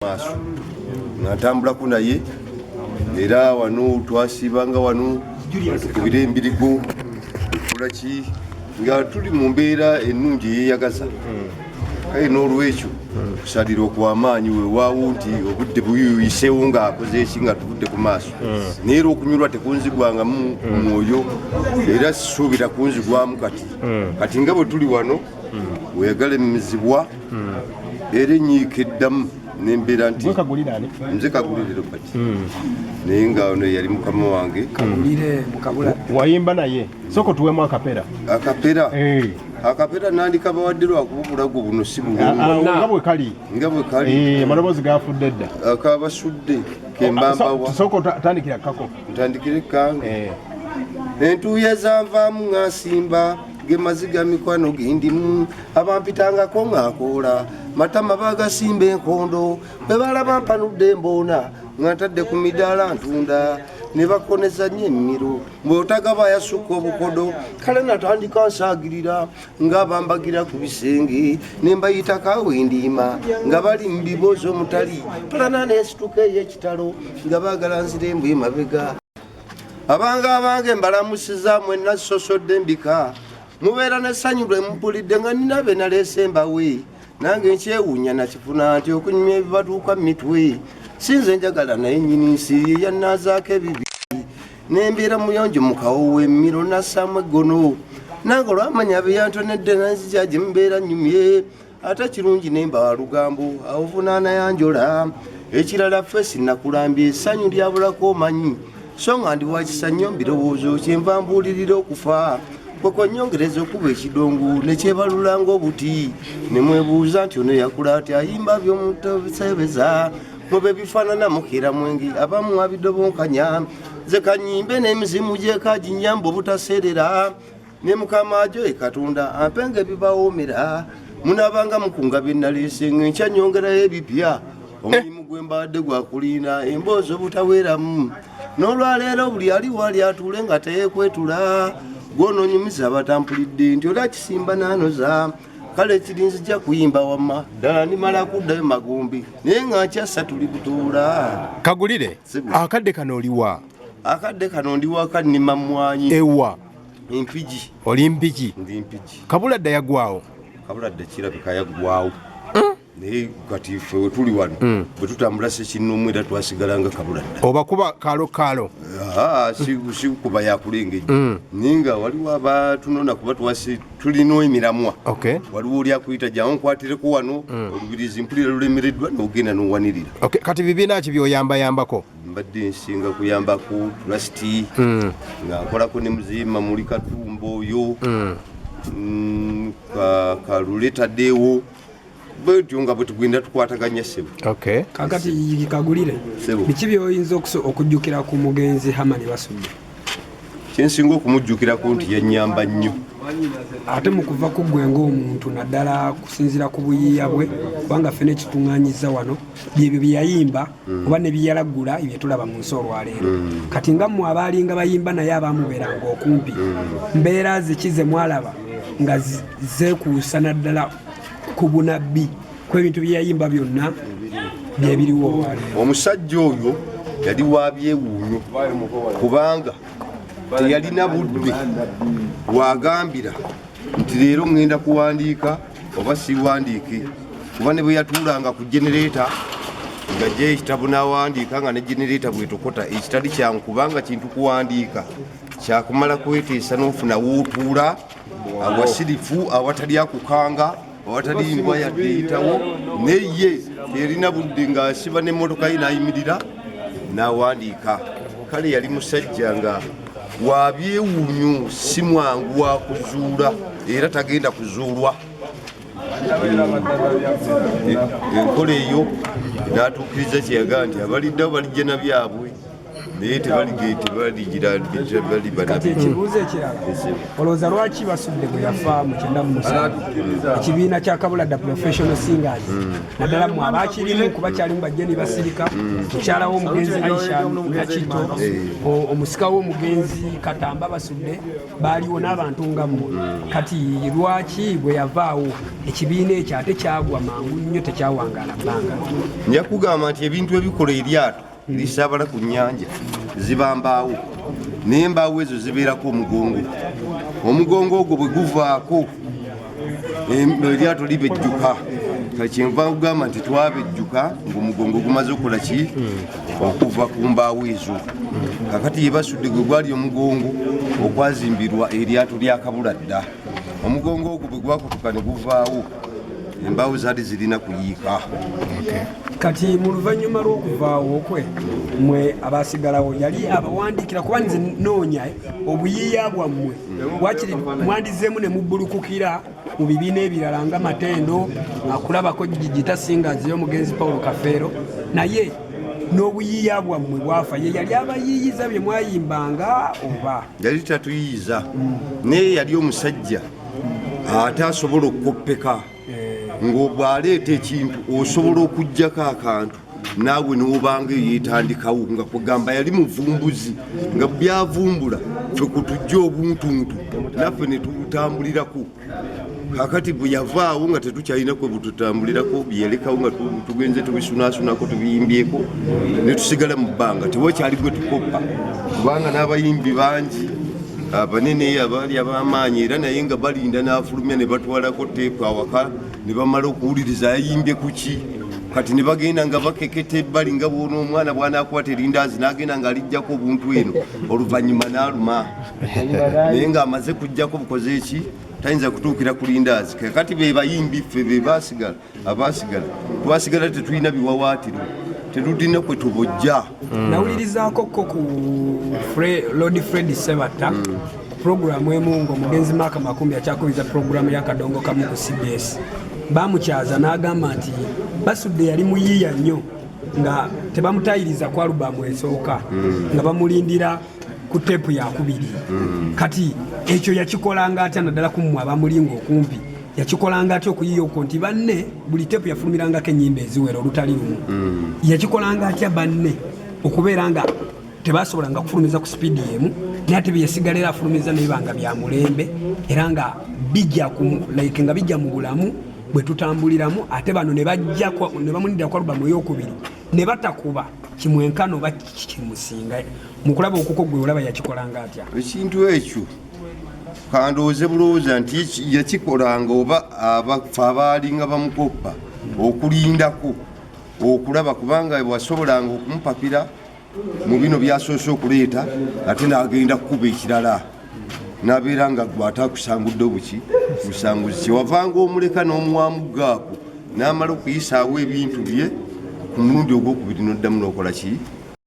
maaso natambulako naye era wano twasibanga wano tukubira embirigo tukolaki nga tuli mu mbeera ennungi eyeyagaza kale n'olwekyo kusalira okw'amaanyi weewaawo nti obudde buyuyiseewo ng'akoze eki nga tuvudde ku maaso naye era okunyulwa tekunzigwangamu mwoyo era sisuubira kunzigwamu kati nga bwe tuli wano weyagala emizibwa era enyiika eddamu nembeera nti nze Kagulire Robert naye nga ono yali mukama wange Kagulire mukabula wayimba naye soko tuwemu akapera nandika bawadde lwakuba obulago buno si nga bwe kali amaloboozi gafudde dda akabasudde kembambawa soko tandikira kako ntandikire kange entuuya zanvaamu ngasimba gemaziga mikwano gindimu abampitangako ngakoola matama bagasimba enkondo bwe balaba mpanudde emboona nga ntadde ku midaala ntunda ne bakoneza nnyo emmiro bw'otagaba yasukka obukodo kale natandika nsaagirira nga bambagira ku bisenge ne mbayitako endiima nga bali mu biboozi omutali palana n'esituka ey'ekitalo nga baagala nzira embwa emabega abange mbalamusiza mwenna sosodde mbika mubeera n'essanyu lwe mpulidde nga nina be naleese mbawe nange nkyewuunya nakifuna nti okunyumya ebibatuuka mu mitwe sinze njagala naye nnyini nsi yannaazaako ebibi nembeera muyonjo mukawo w'emmiro nassaamu eggono nange olwamanya beyantonedde nanzija gye mubeera nnyumye ate kirungi nemba wa lugambo awovunaana yanjola ekirala ffe sinnakulambye essanyu lyabulako omanyi so nga ndi wakisa nnyo mbirowoozo kyenva mbuulirira okufa kwekonyongereza okuba ekidongo nekyebalulanga obuti nemwebuuza nti ono yakula ati ayimba byomutebesebeza mube bifaanana mukira mwengi abamu abidobonkanya ze kanyimbe n'emizimu gyekaginyamba obutaseerera ne mukama ajo ekatunda ampenga ebibawoomera munabanga mukunga byenaleese ngenkya nyongerayo ebipya omulimu gwembadde gwakuliina emboozi obutaweeramu n'olwaleero buli aliwali atuule nga teyekwetula gwonoonyumiza abatampulidde nti ola kisimba n'anoza kale ekirinzi kya kuyimba wamma ddala nimala kuddayo magumbi naye nga nkyassa tuli butuula. Kagulire, akadde kano oliwa? Akadde kano ndi waka nnima mmwanyi. Ewa? Empigi. Oli mpigi? Ndi mpigi. Kabuladda yagwawo? Kabuladda kirabika yaggwawo. Naye kati ffe we tuli wano bwe tutambula sekinnoomu era twasigalanga Kabuladda. Oba kuba kaalo? Si kuba yakulengejja naye nga waliwo abatunona kuba tulina emiramwa waliwo oli akuyita jangu nkwatireko wano olubirizi mpulira lulemereddwa n'ogenda n'owanirira. Kati bibiina ki by'oyambayambako? Mbadde nsinga kuyambako tulasiti nga nkolako ne muzima muli katumba oyo kaluletaddeewo bwetyo nga bwe tugenda tukwataganya ssebo. Kakati Kagulire, biki by'oyinza okujjukira ku mugenzi Hamani Basudde? Kyensinga okumujjukirako nti yannyamba nnyo. Ate mu kuva ku ggwe ng'omuntu naddala kusinziira ku buyiiya bwe kubanga ffe nekituŋŋaanyiza wano byebyo bye yayimba oba ne bye yalaggula ebye tulaba mu nsi olwaleero. Kati nga mmwe abaalinga bayimba naye abaamubeeranga okumpi mbeera ziki ze mwalaba nga zeekuusa naddala ku bunabbi kw'ebintu bye yayimba byonna byebiriwo olwaleero? Omusajja oyo yali wa byewuunyo kubanga teyalina budde bwagambira nti leero ŋŋenda kuwandiika oba siwandiike kuba ne bwe yatuulanga ku genereeta nga gye ekitabo n'awandiika nga ne genereeta bwetokota ekitali kyangu kubanga kintu kuwandiika kyakumala kweteesa n'ofuna wootuula awasirifu awatali akukanga awatali mbwa yaddeyitawo naye teyalina budde ng'asiba n'emmotoka ye n'ayimirira n'awandiika. Kale yali musajja nga wabyewuunyo si mwangu wa kuzuula era tagenda kuzuulwa. Enkola eyo n'atuukiriza kyeyagaa nti abaliddewo balijja na byabwe naye tebaligira bali kati ekibuuzo ekirala olowooza lwaki Basudde bwe yafa mu 1997 ekibiina kya Kabuladda Professional Singers naddala mu abaakirimu kuba kyalimu bajjeni basirika mukyala w'omugenzi Aisha Nakitto omusika w'omugenzi Katamba Basudde baaliwo n'abantu nga mmwe kati lwaki bwe yavaawo ekibiina ekyo ate kyagwa mangu nnyo tekyawangaala bbanga nja kugamba nti ebintu ebikola eryato lisaabala ku nnyanja ziba mbaawo naye embaawo ezo zibeerako omugongo ogwo bwe guvaako eryato libejjuka kakyenva kugamba nti twabejjuka ng'omugongo gumaze okukola ki okuva ku mbaawo ezo kakati ye Basudde gwe gwali omugongo okwazimbirwa eryato lya Kabuladda omugongo ogwo bwe gwakutuka ne guvaawo embaawo zaali zirina kuyiika kati mu luvannyuma lw'okuvaawo kwe mwe abaasigalawo yali abawandiikira kuba nze noonya obuyiiya bwammwe wakiri mwandizeemu ne mubbulukukira mu bibiina ebirala nga Matendo akulabako Jigita Singers y'omugenzi Paul Kafeero naye n'obuyiiya bwammwe bwafa ye yali abayiiyiza bye mwayimbanga oba yali tatuyiiza naye yali omusajja ate asobola okukoppeka ng'obwaleeta ekintu osobola okuggyako akantu naawe n'obanga yeetandikawo nga kugamba yali muvumbuzi nga byavumbula ffe kutujja obuntuntu naffe ne tubutambulirako kakati bwe yavaawo nga tetukyalinaku bututambulirako byeyalekawo nga tugenze tubisunasunako tubiyimbyeko ne tusigala mu bbanga tewakyali gwe tukoppa kubanga n'abayimbi bangi abanene abaali ab'amaanyi era naye nga balinda n'afulumya ne batwalako teepu awaka ne bamala okuwuliriza yayimbye ku ki kati ne bagenda nga bakeketa ebbali nga bwona omwana bw'anaakwata erindaazi n'agenda ng'alijjako obuntu eno oluvannyuma n'aluma naye ng'amaze kujjako bukoze eki tayinza kutuukira ku lindaazi kakati be bayimbi ffe be abaasigala twasigala tetulina biwawaatiro tetulina kwe tubojja nawulirizaako ko ku Lord Fred Sebatta puroguramu emu ng'omugenzi Maaka Makumbi akyakubiriza puroguramu y'akadongo kamu ku CBS baamukyaza n'agamba nti Basudde yali muyiiya nnyo nga tebamutayiriza ku alubamu esooka nga bamulindira ku teepu yakubiri kati ekyo yakikolanga atya naddala ku mmwe abamulinga okumpi yakikolanga atya okuyiiya okwo nti banne buli teepu yafulumirangako ennyimba eziwera olutali lumu yakikolanga atya banne okubeera nga tebasobolanga kufulumiza ku sipiidi emu naye ate byeyasigala era afulumiza nebanga bya mulembe era nga bijja nga bijja mu bulamu bwe tutambuliramu ate bano ne bamulindira ku alubamu ey'okubiri ne batakuba kimwenkano oba kimusinga mukulaba okuko gwe olaba yakikolanga atya ekintu ekyo kandooze bulowooza nti yakikolanga oba abafa abaalinga bamukoppa okulindako okulaba kubanga wasobolanga okumupapira mu bino byasoose okuleeta ate n'agenda kukuba ekirala n'abeera nga gwe atakusangudde obuki busanguzi kyewavanga omuleka n'omuwamugaako n'amala okuyisaawo ebintu bye ku mulundi ogwokubiri n'oddamu n'okola ki